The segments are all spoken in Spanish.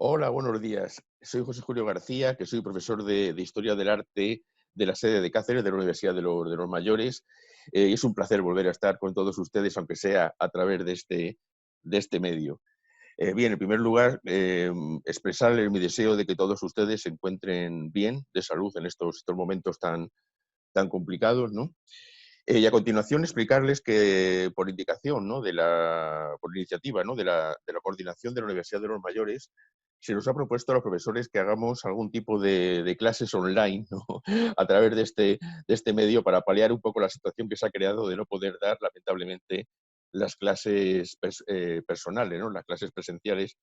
Hola, buenos días. Soy José Julio García, que soy profesor de Historia del Arte de la sede de Cáceres, de la Universidad de los Mayores. Y es un placer volver a estar con todos ustedes, aunque sea a través de este medio. Bien, en primer lugar, expresarles mi deseo de que todos ustedes se encuentren bien, de salud, en estos momentos tan complicados, ¿no? Y a continuación explicarles que por indicación, ¿no? Por iniciativa, ¿no? de la coordinación de la Universidad de los Mayores, se nos ha propuesto a los profesores que hagamos algún tipo de clases online, ¿no? A través de este medio, para paliar un poco la situación que se ha creado de no poder dar, lamentablemente, las clases personales, ¿no? Las clases presenciales.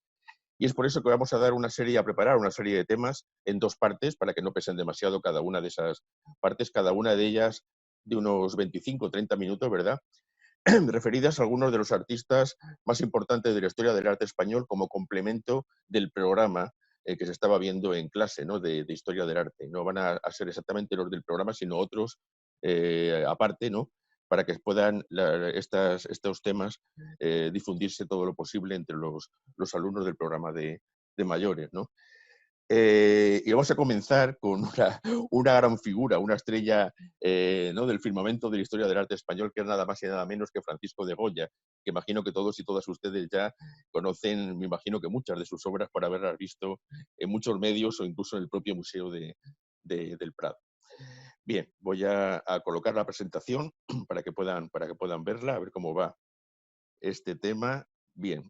Y es por eso que vamos a preparar una serie de temas en dos partes, para que no pesen demasiado cada una de esas partes, cada una de ellas de unos 25 o 30 minutos, ¿verdad? Referidas a algunos de los artistas más importantes de la historia del arte español, como complemento del programa que se estaba viendo en clase, ¿no? de Historia del Arte. No van a ser exactamente los del programa, sino otros aparte, ¿no? Para que puedan estos temas difundirse todo lo posible entre los alumnos del programa de mayores, ¿no? Y vamos a comenzar con una gran figura, una estrella, ¿no? del firmamento de la historia del arte español, que es nada más y nada menos que Francisco de Goya, que imagino que todos y todas ustedes ya conocen, me imagino que muchas de sus obras, por haberlas visto en muchos medios o incluso en el propio Museo del Prado. Bien, voy a colocar la presentación para que puedan verla, a ver cómo va este tema. Bien.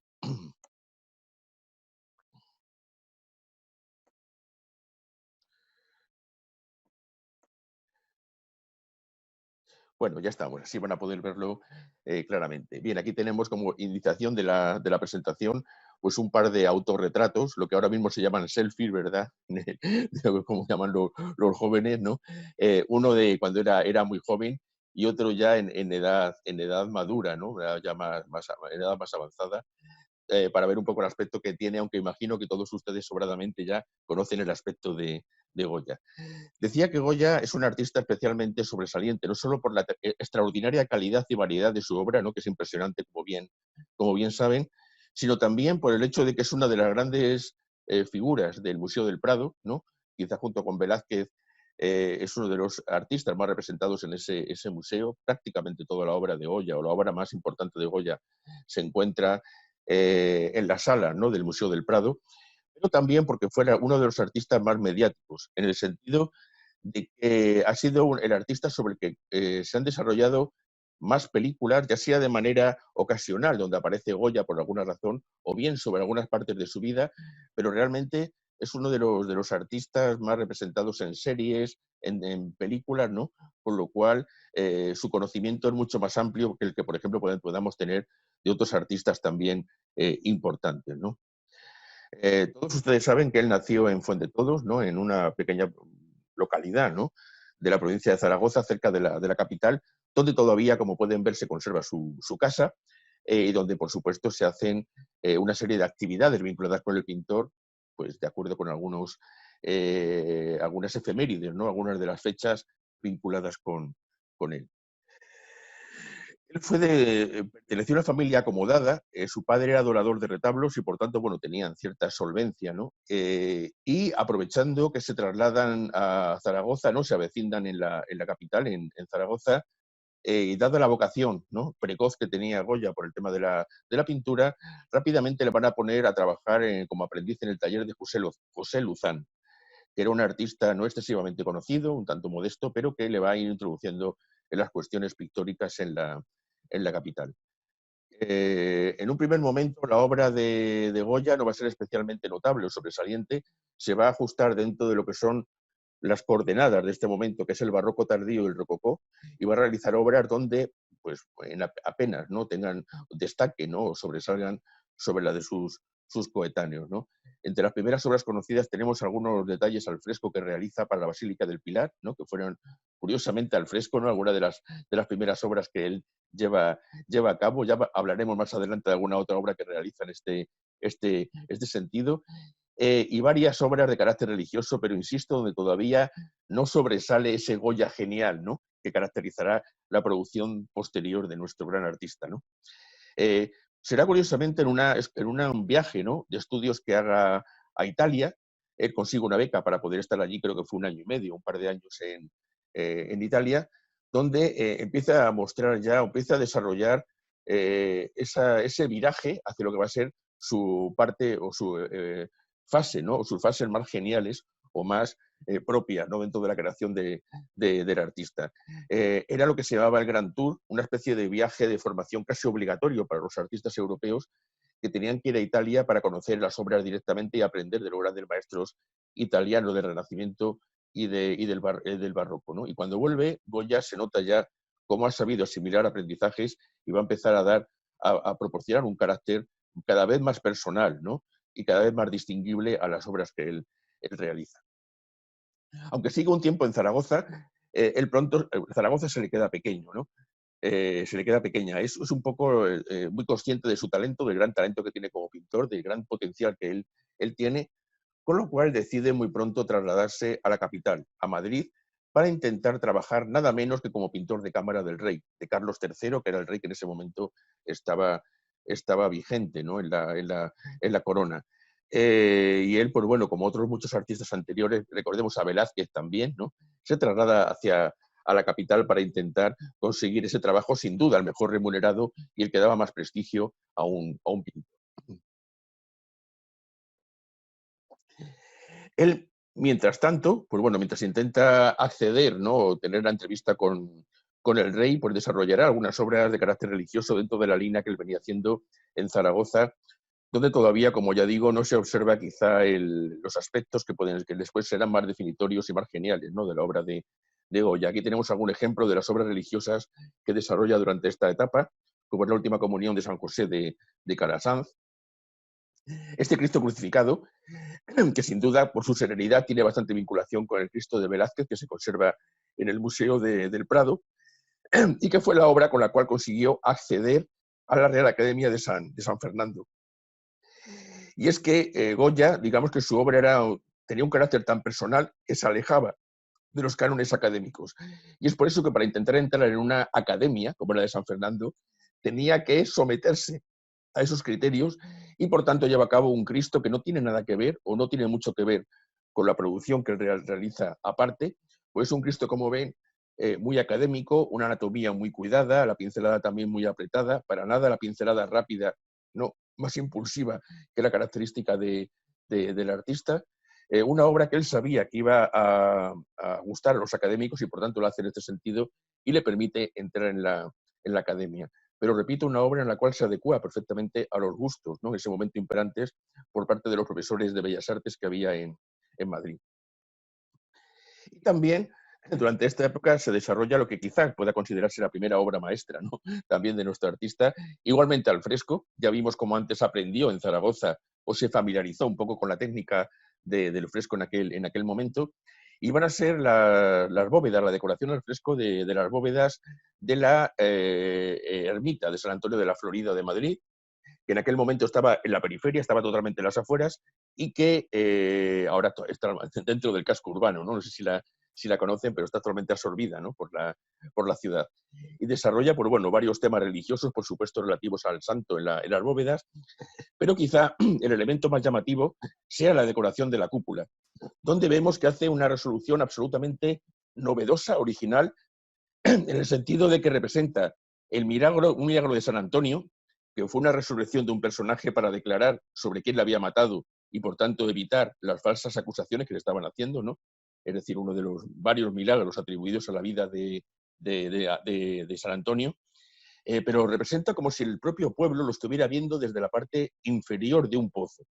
Bueno, ya estamos, así van a poder verlo claramente. Bien, aquí tenemos como iniciación de la presentación, pues un par de autorretratos, lo que ahora mismo se llaman selfies, ¿verdad? Como llaman los jóvenes, ¿no? Uno de cuando era muy joven y otro ya en edad madura, ¿no? Ya en edad más avanzada, para ver un poco el aspecto que tiene, aunque imagino que todos ustedes sobradamente ya conocen el aspecto de Goya. Decía que Goya es un artista especialmente sobresaliente, no solo por la extraordinaria calidad y variedad de su obra, ¿no? que es impresionante, como bien saben, sino también por el hecho de que es una de las grandes figuras del Museo del Prado, ¿no? Quizá junto con Velázquez es uno de los artistas más representados en ese museo. Prácticamente toda la obra de Goya, o la obra más importante de Goya, se encuentra en la sala, ¿no? del Museo del Prado, pero también porque fuera uno de los artistas más mediáticos, en el sentido de que ha sido el artista sobre el que se han desarrollado más películas, ya sea de manera ocasional, donde aparece Goya por alguna razón, o bien sobre algunas partes de su vida, pero realmente es uno de los artistas más representados en series, en películas, ¿no? Por lo cual su conocimiento es mucho más amplio que el que, por ejemplo, podamos tener de otros artistas también importantes, ¿no? Todos ustedes saben que él nació en Fuendetodos, ¿no? En una pequeña localidad, ¿no? de la provincia de Zaragoza, cerca de la capital, donde todavía, como pueden ver, se conserva su casa, y donde, por supuesto, se hacen una serie de actividades vinculadas con el pintor, pues de acuerdo con algunas efemérides, ¿no? Algunas de las fechas vinculadas con él. Perteneció a una familia acomodada. Su padre era adorador de retablos y, por tanto, bueno, tenían cierta solvencia, ¿no? Y aprovechando que se trasladan a Zaragoza, ¿no? Se avecindan en la capital, en Zaragoza, y dada la vocación, ¿no? precoz que tenía Goya por el tema de la pintura, rápidamente le van a poner a trabajar como aprendiz en el taller de José Luzán, que era un artista no excesivamente conocido, un tanto modesto, pero que le va a ir introduciendo en las cuestiones pictóricas en la capital. En un primer momento, la obra de Goya no va a ser especialmente notable o sobresaliente. Se va a ajustar dentro de lo que son las coordenadas de este momento, que es el barroco tardío y el rococó, y va a realizar obras donde pues, apenas, ¿no? tengan destaque, ¿no? o sobresalgan sobre la de sus coetáneos, ¿no? Entre las primeras obras conocidas tenemos algunos detalles al fresco que realiza para la Basílica del Pilar, ¿no? que fueron curiosamente al fresco, ¿no? Algunas de las primeras obras que él lleva a cabo. Ya hablaremos más adelante de alguna otra obra que realiza en este sentido. Y varias obras de carácter religioso, pero insisto, donde todavía no sobresale ese Goya genial, ¿no? que caracterizará la producción posterior de nuestro gran artista, ¿no? Será curiosamente en un viaje, ¿no? de estudios que haga a Italia. Él consigue una beca para poder estar allí, creo que fue un año y medio, un par de años en Italia, donde empieza a mostrar ya, empieza a desarrollar ese viraje hacia lo que va a ser su parte o su fase, ¿no? O sus fases más geniales o más propias, ¿no? Dentro de la creación del artista. Era lo que se llamaba el Grand Tour, una especie de viaje de formación casi obligatorio para los artistas europeos que tenían que ir a Italia para conocer las obras directamente y aprender de los grandes maestros italianos del Renacimiento del Barroco, ¿no? Y cuando vuelve, Goya se nota ya cómo ha sabido asimilar aprendizajes y va a empezar a proporcionar un carácter cada vez más personal, ¿no? Y cada vez más distinguible a las obras que él realiza. Aunque sigue un tiempo en Zaragoza, él pronto, Zaragoza se le queda pequeño, ¿no? Se le queda pequeña. Es un poco muy consciente de su talento, del gran talento que tiene como pintor, del gran potencial que él tiene, con lo cual decide muy pronto trasladarse a la capital, a Madrid, para intentar trabajar nada menos que como pintor de cámara del rey, de Carlos III, que era el rey que en ese momento estaba vigente, ¿no? en la corona. Y él, pues bueno, como otros muchos artistas anteriores, recordemos a Velázquez también, ¿no? Se traslada a la capital para intentar conseguir ese trabajo, sin duda, el mejor remunerado y el que daba más prestigio a un pintor. Él, mientras tanto, pues bueno, mientras intenta acceder, ¿no? O tener la entrevista con el rey, pues desarrollará algunas obras de carácter religioso dentro de la línea que él venía haciendo en Zaragoza, donde todavía, como ya digo, no se observa quizá los aspectos que después serán más definitorios y más geniales, ¿no? De la obra de Goya. Aquí tenemos algún ejemplo de las obras religiosas que desarrolla durante esta etapa, como es la Última Comunión de San José de Calasanz. Este Cristo crucificado, que sin duda por su serenidad tiene bastante vinculación con el Cristo de Velázquez, que se conserva en el Museo del Prado, y que fue la obra con la cual consiguió acceder a la Real Academia de San Fernando. Y es que Goya, digamos que su obra tenía un carácter tan personal que se alejaba de los cánones académicos. Y es por eso que para intentar entrar en una academia, como la de San Fernando, tenía que someterse a esos criterios y por tanto lleva a cabo un Cristo que no tiene nada que ver o no tiene mucho que ver con la producción que él realiza aparte, pues es un Cristo, como ven, muy académico, una anatomía muy cuidada, la pincelada también muy apretada, para nada la pincelada rápida, no, más impulsiva que la característica del artista. Una obra que él sabía que iba a gustar a los académicos y por tanto lo hace en este sentido y le permite entrar en la academia. Pero repito, una obra en la cual se adecua perfectamente a los gustos, ¿no? En ese momento imperantes por parte de los profesores de Bellas Artes que había en Madrid. Y también durante esta época se desarrolla lo que quizás pueda considerarse la primera obra maestra, ¿no? También de nuestro artista, igualmente al fresco. Ya vimos cómo antes aprendió en Zaragoza o se familiarizó un poco con la técnica del fresco en aquel momento, y van a ser las bóvedas, la decoración al fresco de las bóvedas de la ermita de San Antonio de la Florida de Madrid, que en aquel momento estaba en la periferia, estaba totalmente en las afueras y que ahora está dentro del casco urbano, ¿no? No sé si la conocen, pero está totalmente absorbida, ¿no? por la ciudad. Y desarrolla, pues, bueno, varios temas religiosos, por supuesto, relativos al santo en las bóvedas, pero quizá el elemento más llamativo sea la decoración de la cúpula, donde vemos que hace una resolución absolutamente novedosa, original, en el sentido de que representa un milagro de San Antonio, que fue una resurrección de un personaje para declarar sobre quién le había matado y por tanto evitar las falsas acusaciones que le estaban haciendo, ¿no? Es decir, uno de los varios milagros atribuidos a la vida de San Antonio, pero representa como si el propio pueblo lo estuviera viendo desde la parte inferior de un pozo.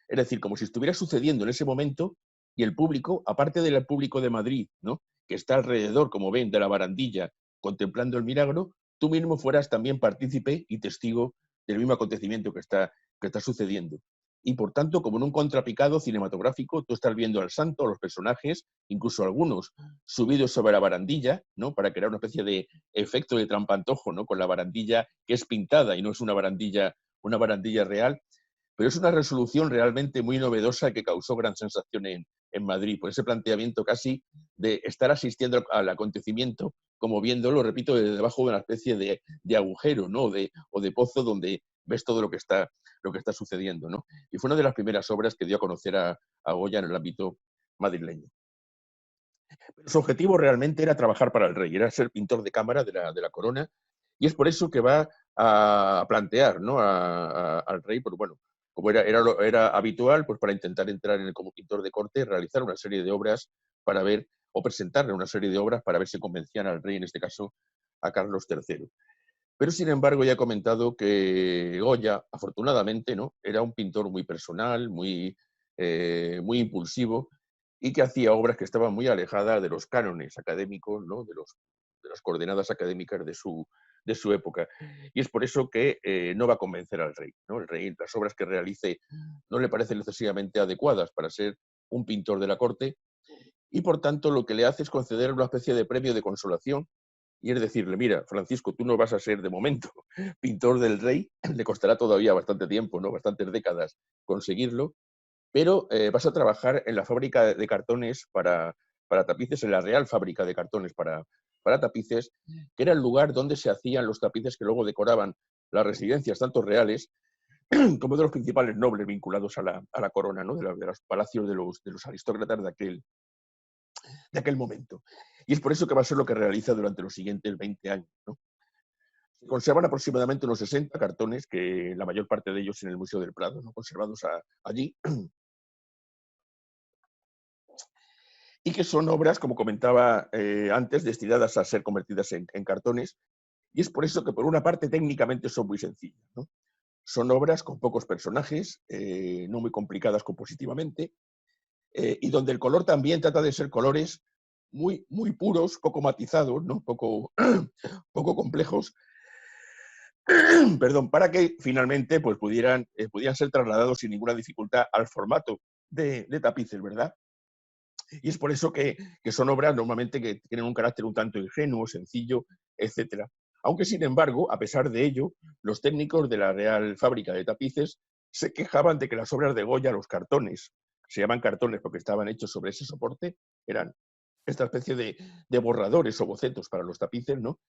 Es decir, como si estuviera sucediendo en ese momento y el público, aparte del público de Madrid, ¿no? Que está alrededor, como ven, de la barandilla, contemplando el milagro, tú mismo fueras también partícipe y testigo del mismo acontecimiento que está sucediendo. Y por tanto, como en un contrapicado cinematográfico, tú estás viendo al santo, a los personajes, incluso algunos subidos sobre la barandilla, ¿no? Para crear una especie de efecto de trampantojo, ¿no? Con la barandilla que es pintada y no es una barandilla real. Pero es una resolución realmente muy novedosa que causó gran sensación en Madrid, por ese planteamiento casi de estar asistiendo al acontecimiento, como viéndolo, repito, desde debajo de una especie de agujero, ¿no? o de pozo donde ves todo lo que está sucediendo, ¿no? Y fue una de las primeras obras que dio a conocer a Goya en el ámbito madrileño. Pero su objetivo realmente era trabajar para el rey, era ser pintor de cámara de la corona, y es por eso que va a plantear, ¿no?, al rey, pues bueno, como era habitual, pues para intentar entrar como pintor de corte, realizar una serie de obras para ver, o presentarle una serie de obras para ver si convencían al rey, en este caso a Carlos III. Pero sin embargo, ya he comentado que Goya, afortunadamente, ¿no?, era un pintor muy personal, muy impulsivo, y que hacía obras que estaban muy alejadas de los cánones académicos, ¿no?, de las coordenadas académicas de su época. Y es por eso que no va a convencer al rey, ¿no? El rey, las obras que realice no le parecen excesivamente adecuadas para ser un pintor de la corte, y por tanto lo que le hace es conceder una especie de premio de consolación, y es decirle: mira, Francisco, tú no vas a ser de momento pintor del rey, le costará todavía bastante tiempo, ¿no?, bastantes décadas conseguirlo, pero vas a trabajar en la fábrica de cartones para tapices, en la Real Fábrica de Cartones para tapices, que era el lugar donde se hacían los tapices que luego decoraban las residencias, tanto reales como de los principales nobles vinculados a la corona, ¿no?, de los palacios de los aristócratas de aquel momento. Y es por eso que va a ser lo que realiza durante los siguientes 20 años, ¿no? Se conservan aproximadamente unos 60 cartones, que la mayor parte de ellos en el Museo del Prado, ¿no?, conservados allí, y que son obras, como comentaba antes, destinadas a ser convertidas en cartones, y es por eso que, por una parte, técnicamente son muy sencillas, ¿no? Son obras con pocos personajes, no muy complicadas compositivamente, y donde el color también trata de ser colores muy puros, poco matizados, ¿no?, poco complejos, perdón, para que finalmente pues, pudieran ser trasladados sin ninguna dificultad al formato de tapices, ¿verdad? Y es por eso que son obras normalmente que tienen un carácter un tanto ingenuo, sencillo, etcétera. Aunque, sin embargo, a pesar de ello, los técnicos de la Real Fábrica de Tapices se quejaban de que las obras de Goya, los cartones, se llaman cartones porque estaban hechos sobre ese soporte, eran esta especie de borradores o bocetos para los tapices, ¿no?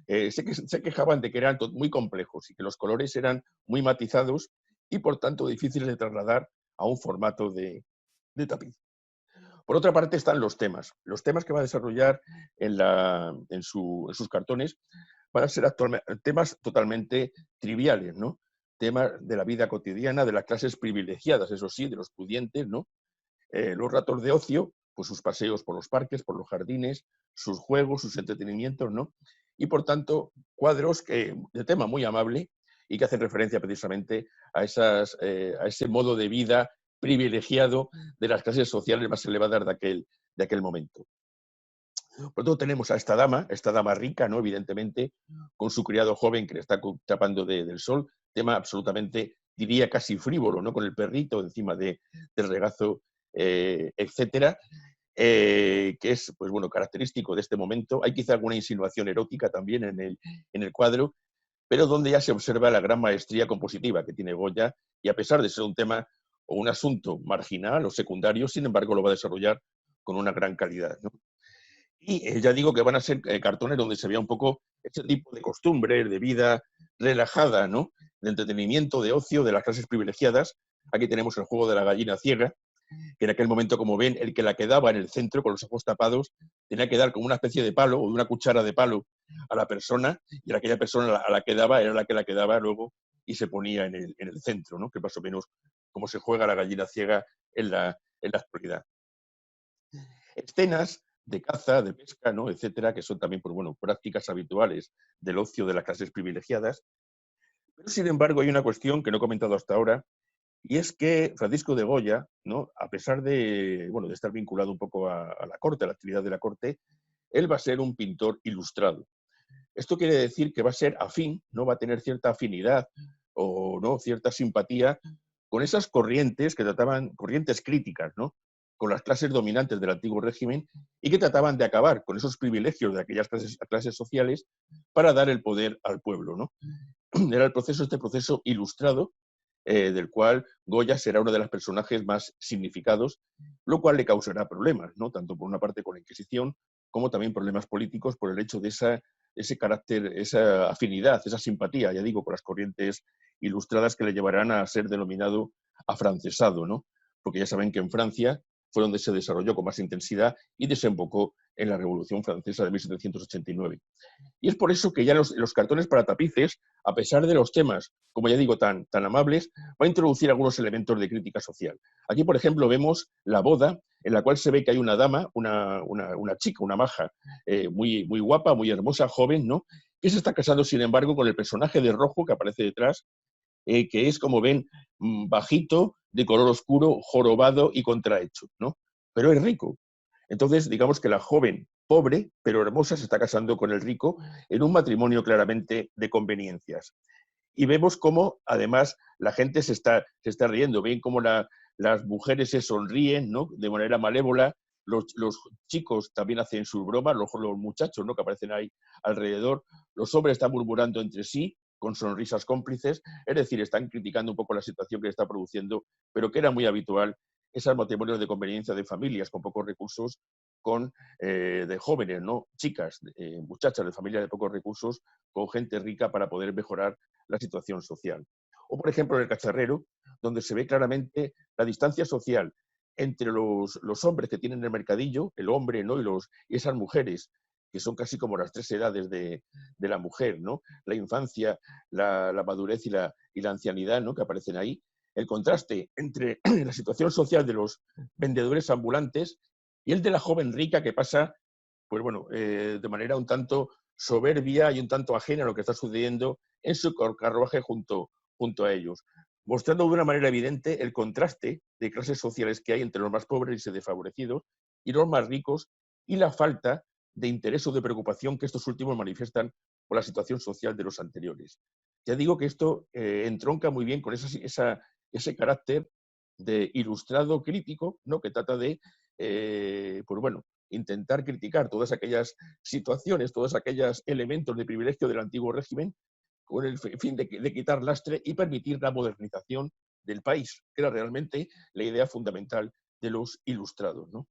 Se quejaban de que eran muy complejos y que los colores eran muy matizados y, por tanto, difíciles de trasladar a un formato de tapiz. Por otra parte están los temas. Los temas que va a desarrollar en sus cartones van a ser temas totalmente triviales, ¿no? Temas de la vida cotidiana, de las clases privilegiadas, eso sí, de los pudientes, ¿no? Los ratos de ocio, pues sus paseos por los parques, por los jardines, sus juegos, sus entretenimientos, ¿no? Y por tanto, cuadros de tema muy amable y que hacen referencia precisamente a ese modo de vida privilegiado de las clases sociales más elevadas de aquel momento. Por tanto, tenemos a esta dama rica, ¿no?, evidentemente, con su criado joven que le está tapando del sol, tema absolutamente, diría, casi frívolo, ¿no?, con el perrito encima del regazo, etcétera, que es, pues bueno, característico de este momento. Hay quizá alguna insinuación erótica también en el cuadro, pero donde ya se observa la gran maestría compositiva que tiene Goya, y a pesar de ser un tema o un asunto marginal o secundario, sin embargo, lo va a desarrollar con una gran calidad, ¿no? Y ya digo que van a ser cartones donde se vea un poco este tipo de costumbres, de vida relajada, ¿no?, de entretenimiento, de ocio, de las clases privilegiadas. Aquí tenemos el juego de la gallina ciega, que en aquel momento, como ven, el que la quedaba en el centro con los ojos tapados tenía que dar como una especie de palo o de una cuchara de palo a la persona, y aquella persona a la que daba era la que la quedaba luego y se ponía en el centro, ¿no?, que más o menos como se juega la gallina ciega en la actualidad. Escenas de caza, de pesca, ¿no?, etcétera, que son también, pues bueno, prácticas habituales del ocio de las clases privilegiadas. Pero, sin embargo, hay una cuestión que no he comentado hasta ahora, y es que Francisco de Goya, ¿no?, a pesar de, bueno, de estar vinculado un poco a la corte, a la actividad de la corte, él va a ser un pintor ilustrado. Esto quiere decir que va a ser afín, no va a tener cierta afinidad o no cierta simpatía con esas corrientes que trataban, corrientes críticas, ¿no?, con las clases dominantes del antiguo régimen y que trataban de acabar con esos privilegios de aquellas clases sociales para dar el poder al pueblo, ¿no? Era este proceso ilustrado, del cual Goya será uno de los personajes más significados, lo cual le causará problemas, ¿no?, tanto por una parte con la Inquisición, como también problemas políticos por el hecho de ese carácter, esa afinidad, esa simpatía, ya digo, con las corrientes ilustradas que le llevarán a ser denominado afrancesado, ¿no? Porque ya saben que en Francia fue donde se desarrolló con más intensidad y desembocó en la Revolución Francesa de 1789. Y es por eso que ya los cartones para tapices, a pesar de los temas, como ya digo, tan amables, va a introducir algunos elementos de crítica social. Aquí, por ejemplo, vemos la boda, en la cual se ve que hay una dama, una chica, una maja, muy, muy guapa, muy hermosa, joven, ¿no? Que se está casando, sin embargo, con el personaje de rojo que aparece detrás, que es, como ven, bajito, de color oscuro, jorobado y contrahecho, ¿no? Pero es rico. Entonces, digamos que la joven pobre, pero hermosa, se está casando con el rico en un matrimonio claramente de conveniencias. Y vemos cómo, además, la gente se está riendo. Ven cómo las mujeres se sonríen, ¿no? De manera malévola. Los chicos también hacen sus bromas, los muchachos, ¿no? Que aparecen ahí alrededor. Los hombres están murmurando entre sí, con sonrisas cómplices. Es decir, están criticando un poco la situación que está produciendo, pero que era muy habitual, esos matrimonios de conveniencia de familias con pocos recursos, de jóvenes, ¿no? Chicas, muchachas de familias de pocos recursos, con gente rica para poder mejorar la situación social. O, por ejemplo, en el cacharrero, donde se ve claramente la distancia social entre los hombres que tienen el mercadillo, el hombre, ¿no? y esas mujeres, que son casi como las tres edades de la mujer, ¿no? La infancia, la madurez y la ancianidad, ¿no? Que aparecen ahí. El contraste entre la situación social de los vendedores ambulantes y el de la joven rica que pasa, pues bueno, de manera un tanto soberbia y un tanto ajena a lo que está sucediendo en su carruaje junto a ellos, mostrando de una manera evidente el contraste de clases sociales que hay entre los más pobres y desfavorecidos y los más ricos, y la falta de interés o de preocupación que estos últimos manifiestan por la situación social de los anteriores. Ya digo que esto entronca muy bien con ese carácter de ilustrado crítico, ¿no? Que trata de, pues bueno, intentar criticar todas aquellas situaciones, todos aquellos elementos de privilegio del antiguo régimen, con el fin de quitar lastre y permitir la modernización del país, que era realmente la idea fundamental de los ilustrados, ¿no?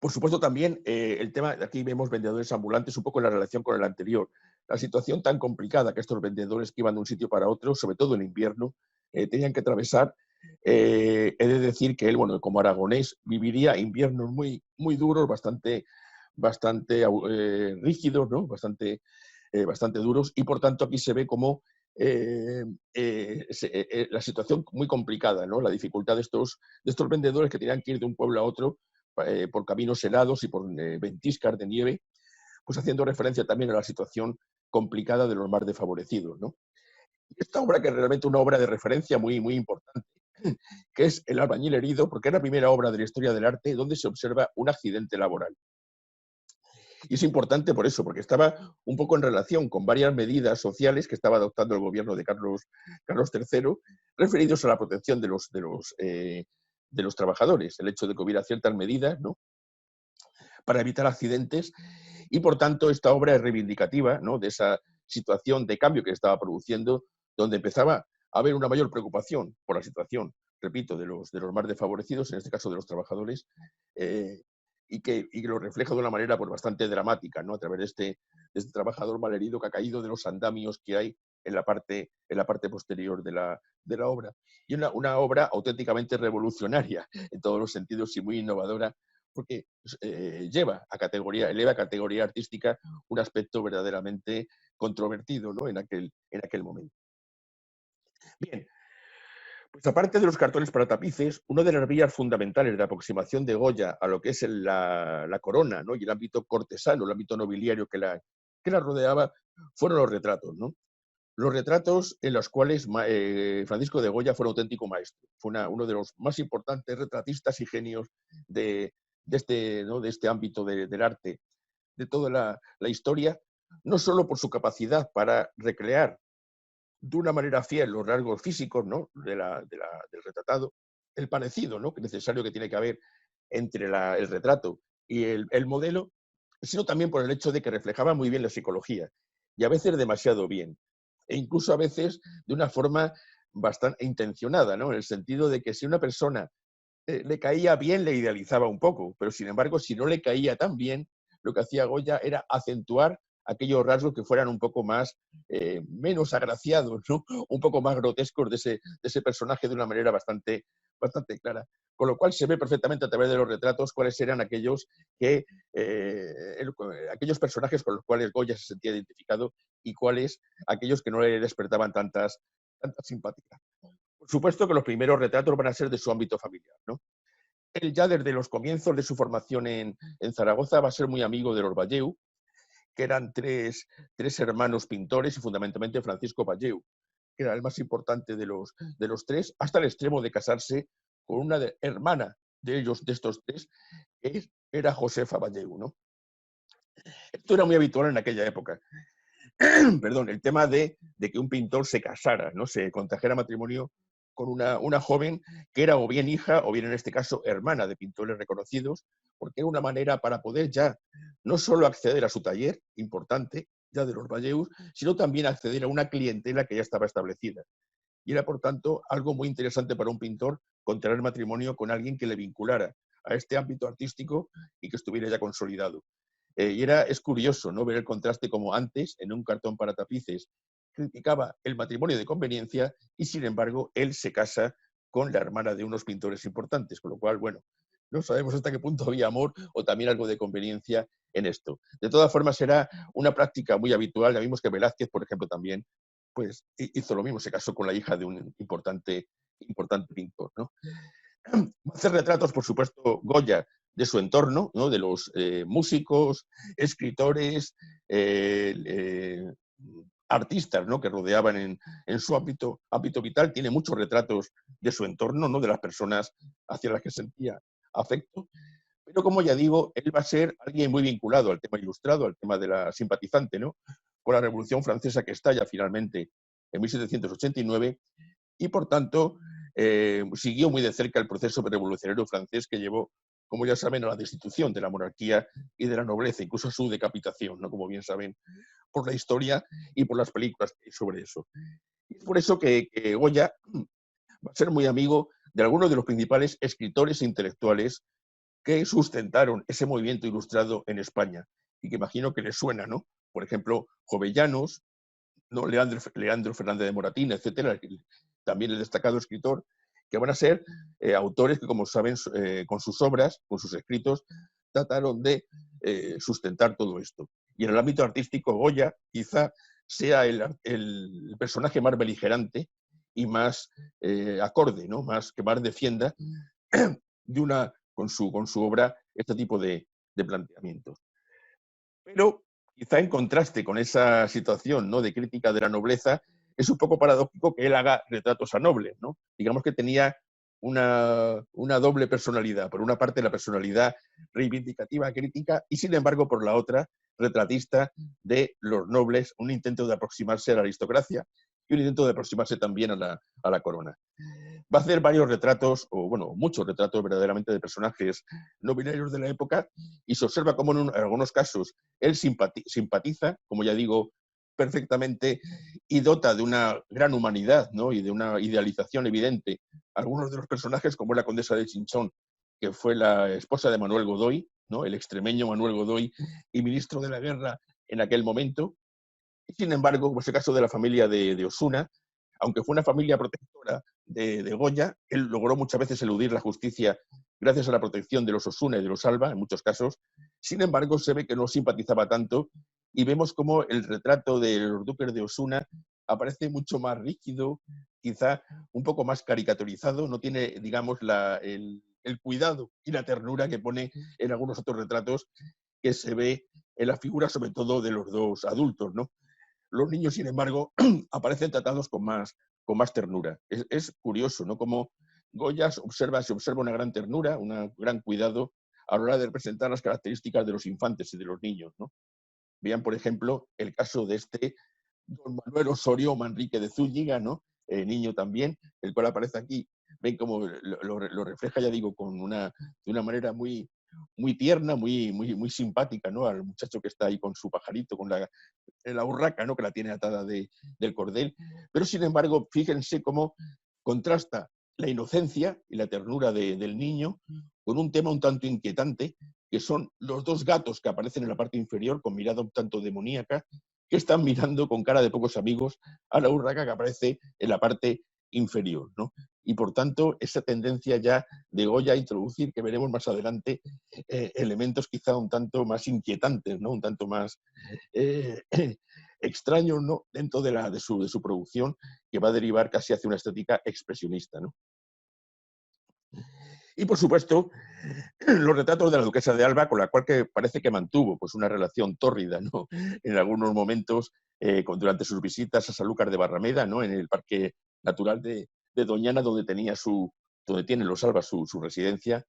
Por supuesto, también el tema, aquí vemos vendedores ambulantes, un poco en la relación con el anterior. La situación tan complicada que estos vendedores que iban de un sitio para otro, sobre todo en invierno, tenían que atravesar. He de decir que él, bueno, como aragonés, viviría inviernos muy, muy duros, bastante rígidos, ¿no? Bastante duros, y por tanto aquí se ve como la situación muy complicada, ¿no? La dificultad de estos vendedores que tenían que ir de un pueblo a otro por caminos helados y por ventiscas de nieve, pues haciendo referencia también a la situación complicada de los más desfavorecidos, ¿no? Esta obra, que es realmente una obra de referencia muy, muy importante, que es El albañil herido, porque es la primera obra de la historia del arte donde se observa un accidente laboral. Y es importante por eso, porque estaba un poco en relación con varias medidas sociales que estaba adoptando el gobierno de Carlos III, referidos a la protección de los trabajadores, el hecho de que hubiera ciertas medidas, ¿no? Para evitar accidentes, y por tanto esta obra es reivindicativa, ¿no? De esa situación de cambio que estaba produciendo, donde empezaba a haber una mayor preocupación por la situación, repito, de los más desfavorecidos, en este caso de los trabajadores, eh, y que lo refleja de una manera pues, bastante dramática, ¿no? A través de este trabajador malherido que ha caído de los andamios que hay en la parte posterior de la obra. Y una obra auténticamente revolucionaria en todos los sentidos y muy innovadora, porque eleva a categoría artística un aspecto verdaderamente controvertido, ¿no? en aquel momento. Bien, pues aparte de los cartones para tapices, una de las vías fundamentales de aproximación de Goya a lo que es la corona, ¿no? Y el ámbito cortesano, el ámbito nobiliario que la rodeaba, fueron los retratos, ¿no? Los retratos en los cuales Francisco de Goya fue un auténtico maestro. Fue uno de los más importantes retratistas y genios ¿no? de este ámbito del arte, de toda la historia, no solo por su capacidad para recrear de una manera fiel los rasgos físicos, ¿no? del retratado, el parecido, ¿no? Necesario que tiene que haber entre el retrato y el modelo, sino también por el hecho de que reflejaba muy bien la psicología, y a veces demasiado bien, e incluso a veces de una forma bastante intencionada, ¿no? En el sentido de que si una persona le caía bien, le idealizaba un poco, pero sin embargo, si no le caía tan bien, lo que hacía Goya era acentuar aquellos rasgos que fueran un poco más, menos agraciados, ¿no? Un poco más grotescos de ese personaje de una manera bastante clara. Con lo cual se ve perfectamente a través de los retratos cuáles eran aquellos aquellos personajes con los cuales Goya se sentía identificado y cuáles aquellos que no le despertaban tanta simpatía. Por supuesto que los primeros retratos van a ser de su ámbito familiar, ¿no? Él ya desde los comienzos de su formación en Zaragoza va a ser muy amigo de los Valleu, que eran tres hermanos pintores y fundamentalmente Francisco Valleu, que era el más importante de los tres, hasta el extremo de casarse con una hermana de ellos, de estos tres, que era Josefa Valleu, ¿no? Esto era muy habitual en aquella época. Perdón, el tema de que un pintor se casara, ¿no? Se contrajera matrimonio con una joven que era o bien hija o bien en este caso hermana de pintores reconocidos, porque era una manera para poder ya no solo acceder a su taller importante, ya de los Valleus, sino también acceder a una clientela que ya estaba establecida. Y era, por tanto, algo muy interesante para un pintor contraer matrimonio con alguien que le vinculara a este ámbito artístico y que estuviera ya consolidado. Es curioso, ¿no?, ver el contraste como antes, en un cartón para tapices, criticaba el matrimonio de conveniencia y, sin embargo, él se casa con la hermana de unos pintores importantes, con lo cual, bueno, no sabemos hasta qué punto había amor o también algo de conveniencia en esto. De todas formas, era una práctica muy habitual. Ya vimos que Velázquez, por ejemplo, también pues, hizo lo mismo, se casó con la hija de un importante pintor, ¿no? Hacer retratos, por supuesto, Goya, de su entorno, ¿no?, de los músicos, escritores, artistas, ¿no?, que rodeaban en su ámbito vital. Tiene muchos retratos de su entorno, ¿no?, de las personas hacia las que sentía afecto. Pero, como ya digo, él va a ser alguien muy vinculado al tema ilustrado, al tema de la simpatizante, ¿no?, con la Revolución Francesa que estalla finalmente en 1789 y, por tanto, siguió muy de cerca el proceso revolucionario francés que llevó, como ya saben, a la destitución de la monarquía y de la nobleza, incluso a su decapitación, ¿no?, como bien saben, por la historia y por las películas que hay sobre eso. Y es por eso que Goya va a ser muy amigo de algunos de los principales escritores e intelectuales que sustentaron ese movimiento ilustrado en España y que imagino que les suena, ¿no? Por ejemplo, Jovellanos, ¿no?, Leandro Fernández de Moratín, etcétera, también el destacado escritor, que van a ser autores que, como saben, con sus obras, con sus escritos, trataron de sustentar todo esto. Y en el ámbito artístico, Goya quizá sea el personaje más beligerante y más acorde, ¿no?, que más defienda con su obra este tipo de planteamientos. Pero quizá en contraste con esa situación, ¿no?, de crítica de la nobleza, es un poco paradójico que él haga retratos a nobles, ¿no? Digamos que tenía una doble personalidad. Por una parte, la personalidad reivindicativa, crítica, y sin embargo, por la otra, retratista de los nobles, un intento de aproximarse a la aristocracia y un intento de aproximarse también a la corona. Va a hacer varios retratos, o bueno, muchos retratos verdaderamente de personajes nobiliarios de la época, y se observa cómo en algunos casos él simpatiza, como ya digo, perfectamente, y dota de una gran humanidad, ¿no?, y de una idealización evidente algunos de los personajes, como la condesa de Chinchón, que fue la esposa de Manuel Godoy, ¿no?, el extremeño Manuel Godoy, y ministro de la guerra en aquel momento. Y sin embargo, como es el caso de la familia de Osuna, aunque fue una familia protectora de Goya, él logró muchas veces eludir la justicia gracias a la protección de los Osuna y de los Alba, en muchos casos. Sin embargo, se ve que no simpatizaba tanto y vemos como el retrato de los duques de Osuna aparece mucho más rígido, quizá un poco más caricaturizado, no tiene, digamos, el cuidado y la ternura que pone en algunos otros retratos que se ve en la figura, sobre todo, de los dos adultos, ¿no? Los niños, sin embargo, aparecen tratados con más ternura. Es curioso, ¿no?, cómo Goya se observa una gran ternura, un gran cuidado a la hora de representar las características de los infantes y de los niños, ¿no? Vean, por ejemplo, el caso de este don Manuel Osorio Manrique de Zúñiga, ¿no?, niño también, el cual aparece aquí. Ven cómo lo refleja, ya digo, de una manera muy tierna, muy simpática, ¿no?, al muchacho que está ahí con su pajarito, con la urraca, ¿no?, que la tiene atada del cordel. Pero, sin embargo, fíjense cómo contrasta la inocencia y la ternura del niño con un tema un tanto inquietante, que son los dos gatos que aparecen en la parte inferior con mirada un tanto demoníaca, que están mirando con cara de pocos amigos a la urraca que aparece en la parte inferior, ¿no? Y por tanto, esa tendencia ya de Goya a introducir, que veremos más adelante, elementos quizá un tanto más inquietantes, ¿no? Un tanto más eh, extraños, ¿no? Dentro de su producción, que va a derivar casi hacia una estética expresionista, ¿no? Y por supuesto, los retratos de la duquesa de Alba, con la cual que parece que mantuvo pues, una relación tórrida, ¿no? En algunos momentos, durante sus visitas a Sanlúcar de Barrameda, ¿no? En el Parque Natural de Doñana, donde tiene los Albas su residencia.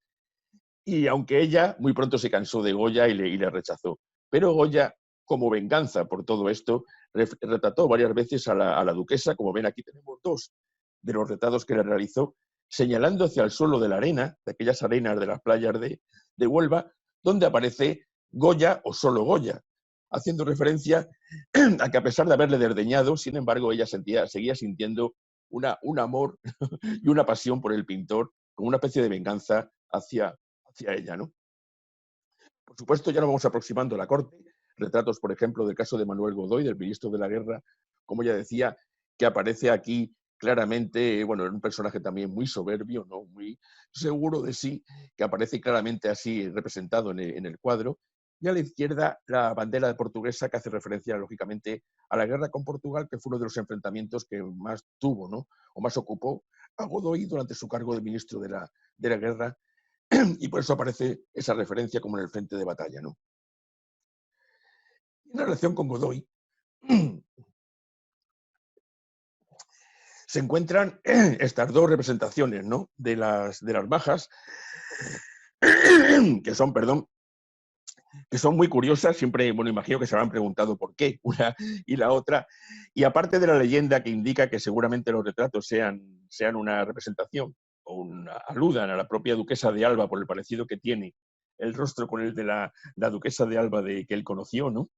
Y aunque ella muy pronto se cansó de Goya y le rechazó. Pero Goya, como venganza por todo esto, retrató varias veces a la duquesa. Como ven, aquí tenemos dos de los retratos que le realizó, señalando hacia el suelo de la arena, de aquellas arenas de las playas de Huelva, donde aparece Goya o solo Goya, haciendo referencia a que a pesar de haberle desdeñado, sin embargo, ella seguía sintiendo un amor y una pasión por el pintor, como una especie de venganza hacia ella, ¿no? Por supuesto, ya nos vamos aproximando a la corte. Retratos, por ejemplo, del caso de Manuel Godoy, del ministro de la Guerra, como ya decía, que aparece aquí claramente, bueno, era un personaje también muy soberbio, ¿no? Muy seguro de sí, que aparece claramente así representado en el cuadro. Y a la izquierda, la bandera portuguesa, que hace referencia, lógicamente, a la guerra con Portugal, que fue uno de los enfrentamientos que más tuvo, ¿no? O más ocupó a Godoy durante su cargo de ministro de la Guerra, y por eso aparece esa referencia como en el frente de batalla, ¿no? En relación con Godoy, se encuentran estas dos representaciones, ¿no? De las bajas, que son, perdón, que son muy curiosas. Siempre, bueno, imagino que se habrán preguntado por qué una y la otra. Y aparte de la leyenda que indica que seguramente los retratos sean una representación o aludan a la propia duquesa de Alba por el parecido que tiene el rostro con el de la duquesa de Alba que él conoció, ¿no?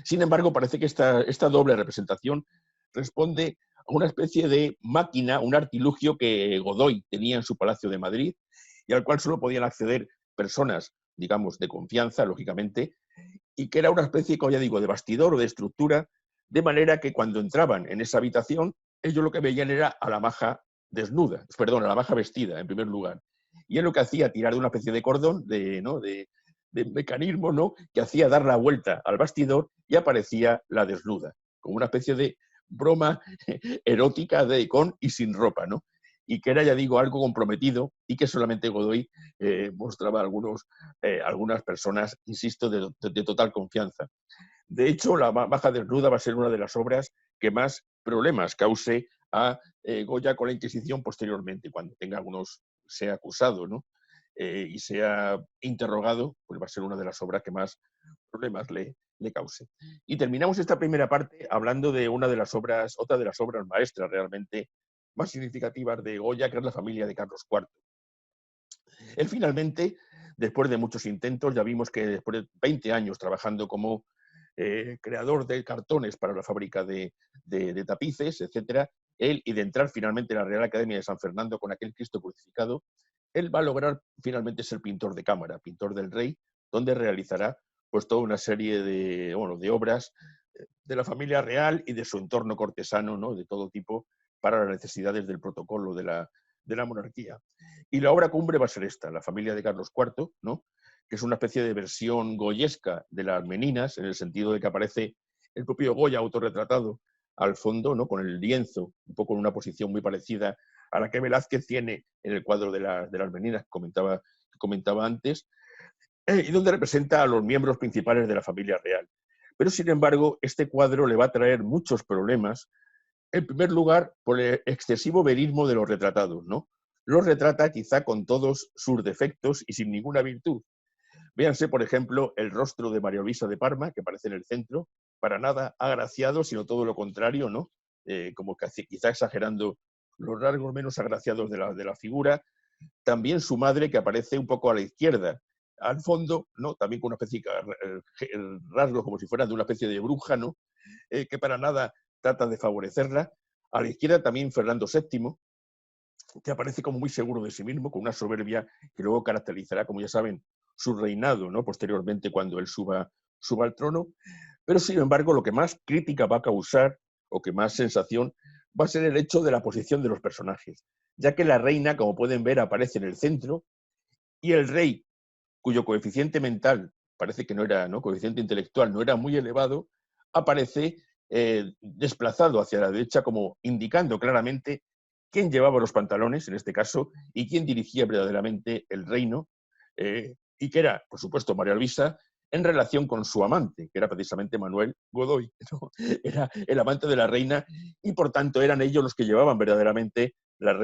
Sin embargo, parece que esta doble representación responde a una especie de máquina, un artilugio que Godoy tenía en su Palacio de Madrid y al cual solo podían acceder personas, digamos, de confianza, lógicamente, y que era una especie, como ya digo, de bastidor o de estructura, de manera que cuando entraban en esa habitación, ellos lo que veían era a la maja desnuda, perdón, a la maja vestida, en primer lugar. Y él lo que hacía, tirar de una especie de cordón, ¿no? de mecanismo, ¿no? Que hacía dar la vuelta al bastidor y aparecía la desnuda, como una especie de broma erótica con y sin ropa, ¿no? Y que era, ya digo, algo comprometido y que solamente Godoy mostraba a algunas personas, insisto, de total confianza. De hecho, la Baja Desnuda va a ser una de las obras que más problemas cause a Goya con la Inquisición posteriormente, cuando sea acusado, ¿no? Y sea interrogado, pues va a ser una de las obras que más problemas le cause. Y terminamos esta primera parte hablando de otra de las obras maestras realmente más significativas de Goya, que es la familia de Carlos IV. Él finalmente, después de muchos intentos, ya vimos que después de 20 años trabajando como creador de cartones para la fábrica de tapices, etcétera, él, y de entrar finalmente en la Real Academia de San Fernando con aquel Cristo crucificado, él va a lograr finalmente ser pintor de cámara, pintor del rey, donde realizará pues toda una serie de obras de la familia real y de su entorno cortesano, ¿no? De todo tipo, para las necesidades del protocolo de la monarquía. Y la obra cumbre va a ser esta, la familia de Carlos IV, ¿no? Que es una especie de versión goyesca de las Meninas, en el sentido de que aparece el propio Goya autorretratado al fondo, ¿no? Con el lienzo, un poco en una posición muy parecida a la que Velázquez tiene en el cuadro de las Meninas que comentaba antes, y donde representa a los miembros principales de la familia real. Pero, sin embargo, este cuadro le va a traer muchos problemas, en primer lugar, por el excesivo verismo de los retratados, ¿no? Los retrata quizá con todos sus defectos y sin ninguna virtud. Véanse, por ejemplo, el rostro de María Luisa de Parma, que aparece en el centro, para nada agraciado, sino todo lo contrario, ¿no? Como que quizá exagerando los rasgos menos agraciados de la figura. También su madre, que aparece un poco a la izquierda, al fondo, ¿no? También con una especie de rasgos como si fuera de una especie de bruja, ¿no? Que para nada trata de favorecerla. A la izquierda también Fernando VII, que aparece como muy seguro de sí mismo, con una soberbia que luego caracterizará, como ya saben, su reinado, ¿no? Posteriormente, cuando él suba al trono. Pero, sin embargo, lo que más crítica va a causar, o que más sensación, va a ser el hecho de la posición de los personajes, ya que la reina, como pueden ver, aparece en el centro, y el rey, cuyo coeficiente mental parece que no era, ¿no? Coeficiente intelectual no era muy elevado, aparece desplazado hacia la derecha, como indicando claramente quién llevaba los pantalones, en este caso, y quién dirigía verdaderamente el reino, y que era, por supuesto, María Luisa, en relación con su amante, que era precisamente Manuel Godoy, ¿no? Era el amante de la reina, y por tanto eran ellos los que llevaban verdaderamente las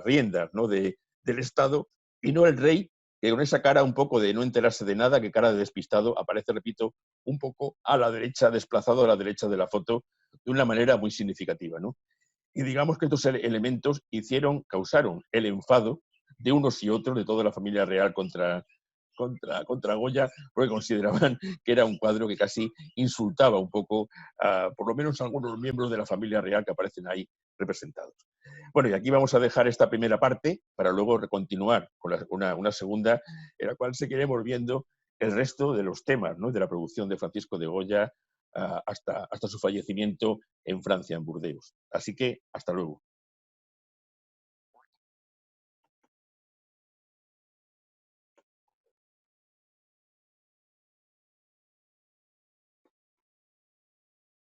riendas, ¿no? Del Estado, y no el rey, que con esa cara un poco de no enterarse de nada, que cara de despistado, aparece, repito, un poco a la derecha, desplazado a la derecha de la foto, de una manera muy significativa, ¿no? Y digamos que estos elementos causaron el enfado de unos y otros, de toda la familia real contra Goya, porque consideraban que era un cuadro que casi insultaba un poco a, por lo menos, a algunos miembros de la familia real que aparecen ahí representados. Bueno, y aquí vamos a dejar esta primera parte para luego continuar con una segunda, en la cual seguiremos viendo el resto de los temas, ¿no? De la producción de Francisco de Goya hasta su fallecimiento en Francia, en Burdeos. Así que, hasta luego.